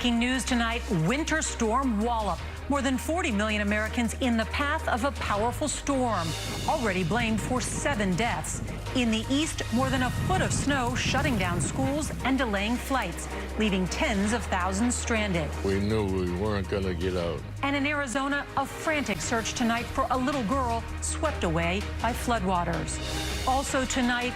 breaking news tonight, winter storm Wallop. More than 40 million Americans in the path of a powerful storm, already blamed for 7 deaths. In the east, more than a foot of snow shutting down schools and delaying flights, leaving tens of thousands stranded. We knew we weren't going to get out. And in Arizona, a frantic search tonight for a little girl swept away by floodwaters. Also tonight,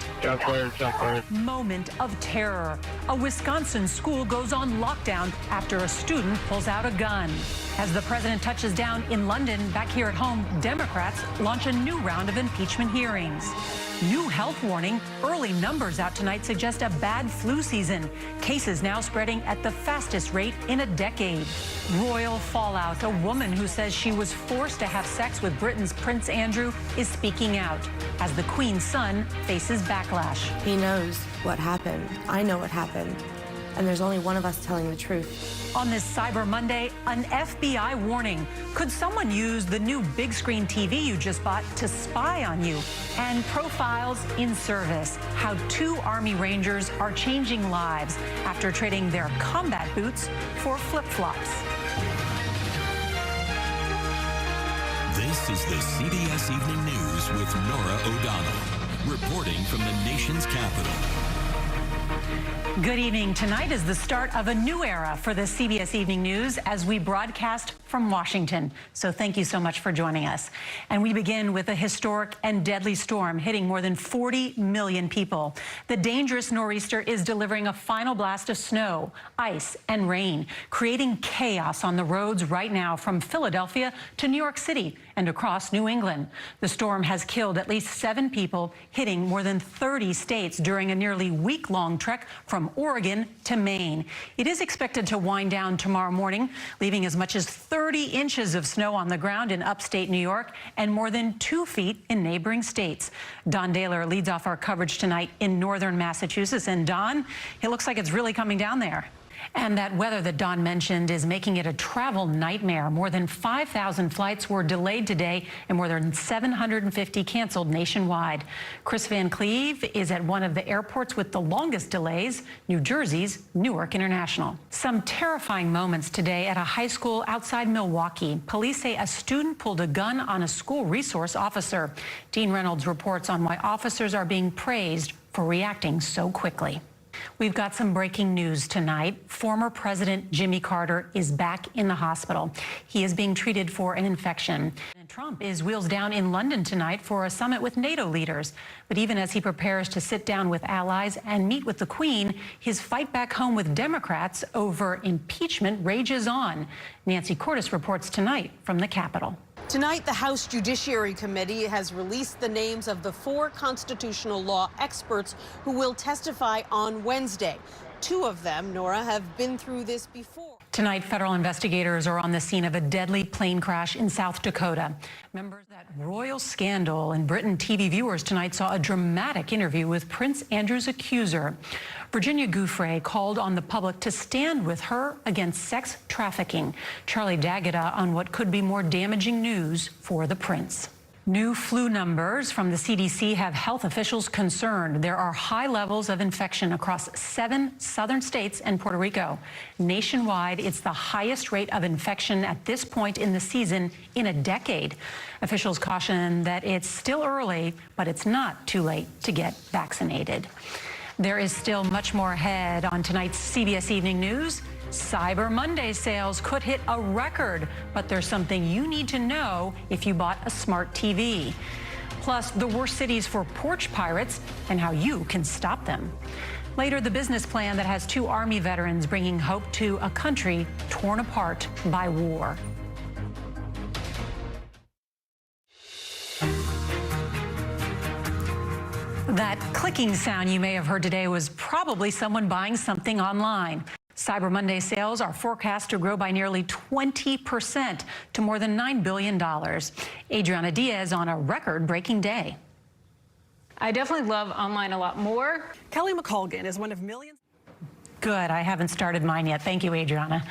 moment of terror. A Wisconsin school goes on lockdown after a student pulls out a gun. As the president touches down in London, back here at home, Democrats launch a new round of impeachment hearings. New health warning. Early numbers out tonight suggest a bad flu season. Cases now spreading at the fastest rate in a decade. Royal fallout. A woman who says she was forced to have sex with Britain's Prince Andrew is speaking out as the Queen's son faces backlash. He knows what happened. I know what happened. And there's only one of us telling the truth. On this Cyber Monday, an FBI warning. Could someone use the new big screen TV you just bought to spy on you? And profiles in service. How 2 Army Rangers are changing lives after trading their combat boots for flip-flops. This is the CBS Evening News with Norah O'Donnell, reporting from the nation's capital. Good evening. Tonight is the start of a new era for the CBS Evening News as we broadcast from Washington. So thank you so much for joining us. And we begin with a historic and deadly storm hitting more than 40 million people. The dangerous nor'easter is delivering a final blast of snow, ice, and rain, creating chaos on the roads right now from Philadelphia to New York City and across New England. The storm has killed at least 7 people, hitting more than 30 states during a nearly week-long trek from Oregon to Maine. It is expected to wind down tomorrow morning, leaving as much as 30 inches of snow on the ground in upstate New York and more than 2 feet in neighboring states. Don Dahler leads off our coverage tonight in northern Massachusetts. And Don, it looks like it's really coming down there. And that weather that Don mentioned is making it a travel nightmare. More than 5,000 flights were delayed today and more than 750 canceled nationwide. Chris Van Cleve is at one of the airports with the longest delays, New Jersey's Newark International. Some terrifying moments today at a high school outside Milwaukee. Police say a student pulled a gun on a school resource officer. Dean Reynolds reports on why officers are being praised for reacting so quickly. We've got some breaking news tonight. Former President Jimmy Carter is back in the hospital. He is being treated for an infection. And Trump is wheels down in London tonight for a summit with NATO leaders. But even as he prepares to sit down with allies and meet with the Queen, his fight back home with Democrats over impeachment rages on. Nancy Cordes reports tonight from the Capitol. Tonight, the House Judiciary Committee has released the names of the 4 constitutional law experts who will testify on Wednesday. 2 of them, Nora, have been through this before. Tonight, federal investigators are on the scene of a deadly plane crash in South Dakota. Members of that royal scandal in Britain, TV viewers tonight saw a dramatic interview with Prince Andrew's accuser. Virginia Giuffre called on the public to stand with her against sex trafficking. Charlie D'Agata on what could be more damaging news for the prince. New flu numbers from the CDC have health officials concerned. There are high levels of infection across 7 southern states and Puerto Rico. Nationwide, it's the highest rate of infection at this point in the season in a decade. Officials caution that it's still early, but it's not too late to get vaccinated. There is still much more ahead on tonight's CBS Evening News. Cyber Monday sales could hit a record, but there's something you need to know if you bought a smart TV. Plus, the worst cities for porch pirates and how you can stop them. Later, the business plan that has 2 Army veterans bringing hope to a country torn apart by war. That clicking sound you may have heard today was probably someone buying something online. Cyber Monday sales are forecast to grow by nearly 20% to more than $9 billion. Adriana Diaz on a record-breaking day. I definitely love online a lot more. Kelly McColgan is one of millions. Good. I haven't started mine yet. Thank you, Adriana.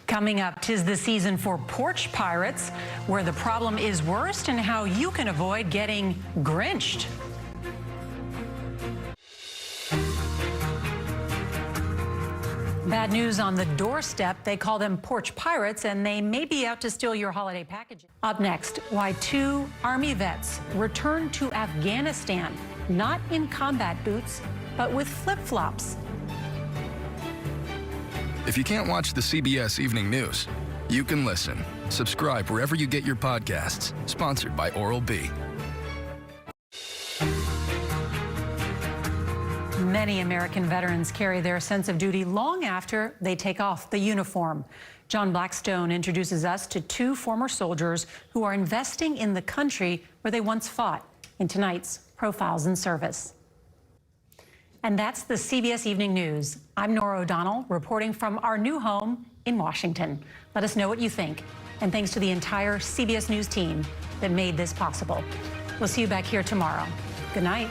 Coming up, 'tis the season for porch pirates, where the problem is worst and how you can avoid getting grinched. Bad news on the doorstep. They call them porch pirates, and they may be out to steal your holiday packages. Up next, why 2 Army vets returned to Afghanistan, not in combat boots, but with flip-flops. If you can't watch the CBS Evening News, you can listen. Subscribe wherever you get your podcasts. Sponsored by Oral-B. Many American veterans carry their sense of duty long after they take off the uniform. John Blackstone introduces us to 2 former soldiers who are investing in the country where they once fought in tonight's Profiles in Service. And that's the CBS Evening News. I'm Norah O'Donnell, reporting from our new home in Washington. Let us know what you think. And thanks to the entire CBS News team that made this possible. We'll see you back here tomorrow. Good night.